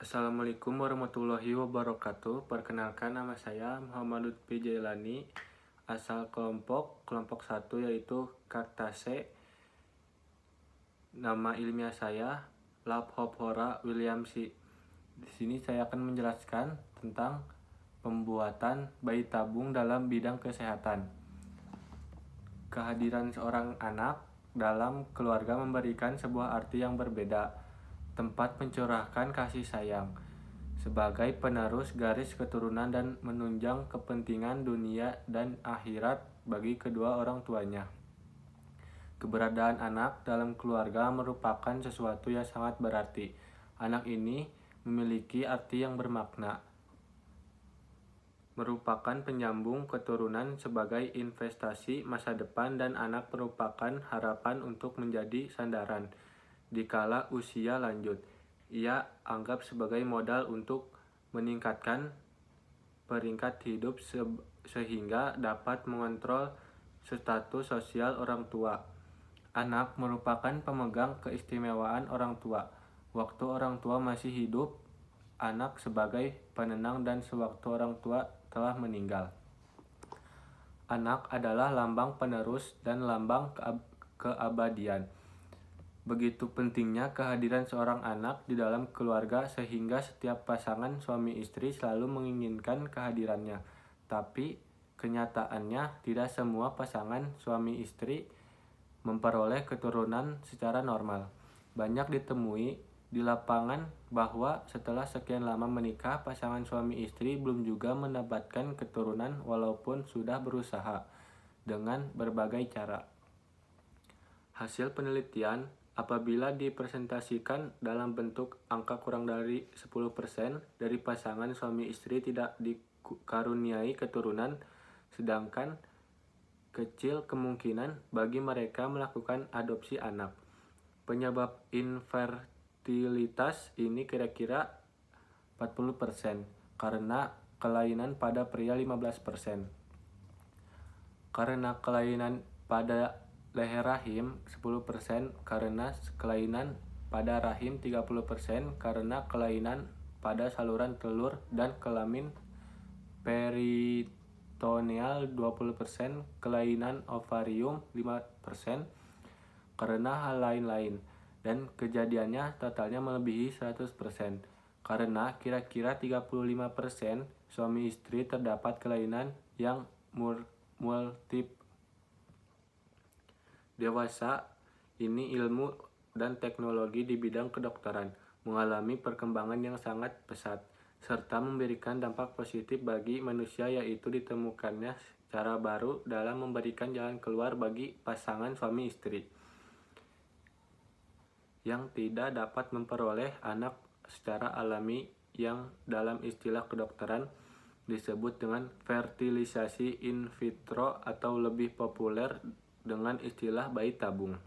Assalamualaikum warahmatullahi wabarakatuh. Perkenalkan, nama saya Muhammad Lutfi Jailani, asal kelompok 1 yaitu Cactaceae. Nama ilmiah saya Laphophora williamsi. Di sini saya akan menjelaskan tentang pembuatan bayi tabung dalam bidang kesehatan. Kehadiran seorang anak dalam keluarga memberikan sebuah arti yang berbeda, tempat mencurahkan kasih sayang, sebagai penerus garis keturunan dan menunjang kepentingan dunia dan akhirat bagi kedua orang tuanya. Keberadaan anak dalam keluarga merupakan sesuatu yang sangat berarti. Anak ini memiliki arti yang bermakna, merupakan penyambung keturunan sebagai investasi masa depan, dan anak merupakan harapan untuk menjadi sandaran dikala usia lanjut. Ia anggap sebagai modal untuk meningkatkan peringkat hidup sehingga dapat mengontrol status sosial orang tua. Anak merupakan pemegang keistimewaan orang tua. Waktu orang tua masih hidup, anak sebagai penenang, dan sewaktu orang tua telah meninggal, anak adalah lambang penerus dan lambang keabadian. Begitu pentingnya kehadiran seorang anak di dalam keluarga sehingga setiap pasangan suami istri selalu menginginkan kehadirannya. Tapi kenyataannya tidak semua pasangan suami istri memperoleh keturunan secara normal. Banyak ditemui di lapangan bahwa setelah sekian lama menikah, pasangan suami istri belum juga mendapatkan keturunan walaupun sudah berusaha dengan berbagai cara. Hasil penelitian apabila dipresentasikan dalam bentuk angka kurang dari 10% dari pasangan suami istri tidak dikaruniai keturunan, sedangkan kecil kemungkinan bagi mereka melakukan adopsi anak. Penyebab infertilitas ini kira-kira 40%, karena kelainan pada pria 15%. Karena kelainan pada leher rahim 10%, karena kelainan pada rahim 30%, karena kelainan pada saluran telur dan kelamin peritoneal 20%, kelainan ovarium 5%, karena hal lain-lain, dan kejadiannya totalnya melebihi 100%. Karena kira-kira 35% suami istri terdapat kelainan yang multiple. Dewasa ini ilmu dan teknologi di bidang kedokteran mengalami perkembangan yang sangat pesat, serta memberikan dampak positif bagi manusia, yaitu ditemukannya cara baru dalam memberikan jalan keluar bagi pasangan suami istri yang tidak dapat memperoleh anak secara alami, yang dalam istilah kedokteran disebut dengan fertilisasi in vitro atau lebih populer dengan istilah bayi tabung.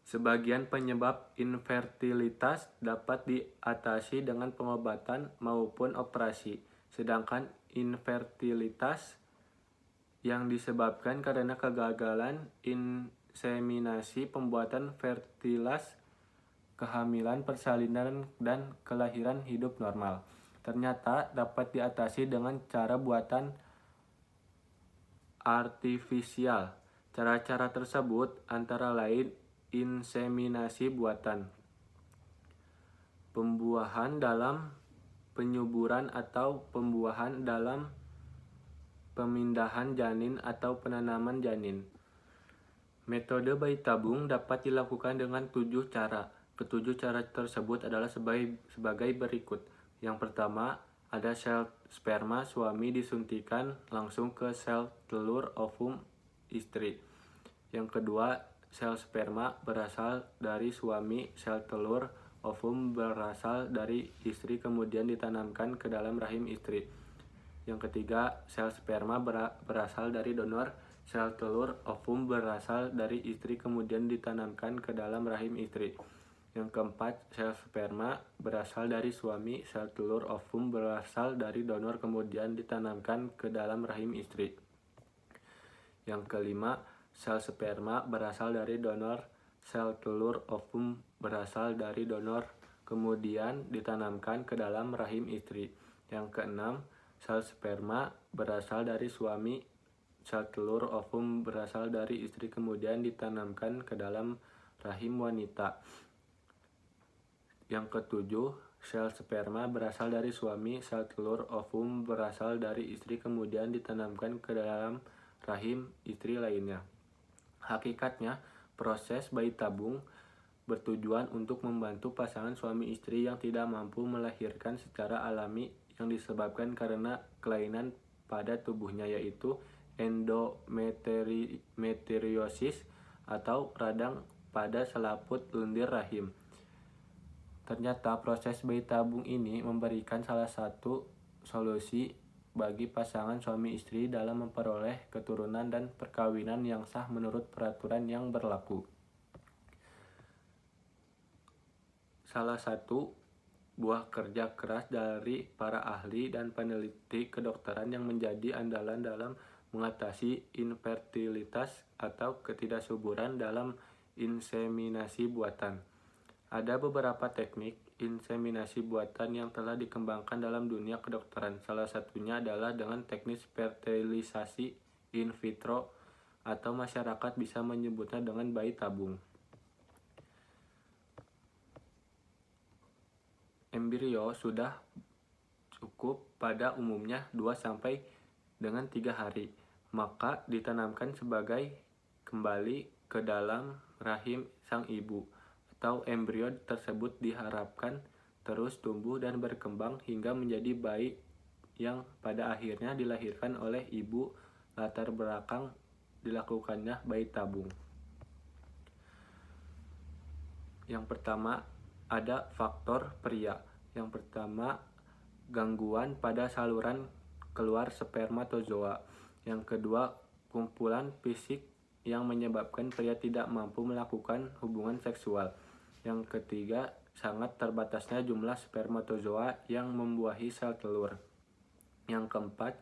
Sebagian penyebab infertilitas dapat diatasi dengan pengobatan maupun operasi, sedangkan infertilitas yang disebabkan karena kegagalan inseminasi, pembuatan fertilas, kehamilan, persalinan, dan kelahiran hidup normal, ternyata dapat diatasi dengan cara buatan artifisial. Cara-cara tersebut antara lain inseminasi buatan, pembuahan dalam penyuburan atau pembuahan dalam pemindahan janin atau penanaman janin. Metode bayi tabung dapat dilakukan dengan 7 cara. Ketujuh cara tersebut adalah sebagai berikut. Yang pertama, ada sel sperma suami disuntikan langsung ke sel telur ovum istri. Yang kedua, sel sperma berasal dari suami, sel telur ovum berasal dari istri, kemudian ditanamkan ke dalam rahim istri. Yang ketiga, sel sperma berasal dari donor, sel telur ovum berasal dari istri, kemudian ditanamkan ke dalam rahim istri. Yang keempat, sel sperma berasal dari suami, sel telur ovum berasal dari donor, kemudian ditanamkan ke dalam rahim istri. Yang kelima, sel sperma berasal dari donor, sel telur ovum berasal dari donor, kemudian ditanamkan ke dalam rahim istri. Yang keenam, sel sperma berasal dari suami, sel telur ovum berasal dari istri, kemudian ditanamkan ke dalam rahim wanita. Yang ketujuh, sel sperma berasal dari suami, sel telur ovum berasal dari istri, kemudian ditanamkan ke dalam rahim istri lainnya. Hakikatnya, proses bayi tabung bertujuan untuk membantu pasangan suami istri yang tidak mampu melahirkan secara alami yang disebabkan karena kelainan pada tubuhnya, yaitu endometriosis atau radang pada selaput lendir rahim. Ternyata proses bayi tabung ini memberikan salah satu solusi bagi pasangan suami istri dalam memperoleh keturunan dan perkawinan yang sah menurut peraturan yang berlaku. Salah satu buah kerja keras dari para ahli dan peneliti kedokteran yang menjadi andalan dalam mengatasi infertilitas atau ketidaksuburan dalam inseminasi buatan. Ada beberapa teknik inseminasi buatan yang telah dikembangkan dalam dunia kedokteran. Salah satunya adalah dengan teknik fertilisasi in vitro atau masyarakat bisa menyebutnya dengan bayi tabung. Embrio sudah cukup pada umumnya 2-3 hari, maka ditanamkan sebagai kembali ke dalam rahim sang ibu, atau embrio tersebut diharapkan terus tumbuh dan berkembang hingga menjadi bayi yang pada akhirnya dilahirkan oleh ibu. Latar belakang dilakukannya bayi tabung. Yang pertama, ada faktor pria. Yang pertama, gangguan pada saluran keluar spermatozoa. Yang kedua, kumpulan fisik yang menyebabkan pria tidak mampu melakukan hubungan seksual. Yang ketiga, sangat terbatasnya jumlah spermatozoa yang membuahi sel telur. Yang keempat,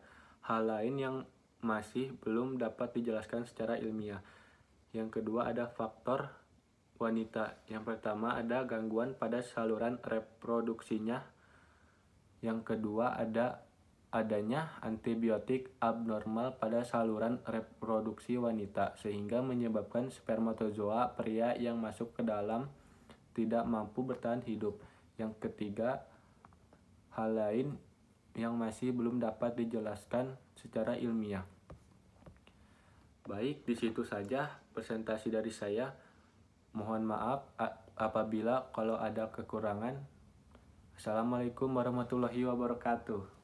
hal lain yang masih belum dapat dijelaskan secara ilmiah. Yang kedua, ada faktor wanita. Yang pertama, ada gangguan pada saluran reproduksinya. Yang kedua, adanya antibiotik abnormal pada saluran reproduksi wanita, sehingga menyebabkan spermatozoa pria yang masuk ke dalam tidak mampu bertahan hidup. Yang ketiga, hal lain yang masih belum dapat dijelaskan secara ilmiah. Baik, di situ saja presentasi dari saya. Mohon maaf apabila kalau ada kekurangan. Assalamualaikum warahmatullahi wabarakatuh.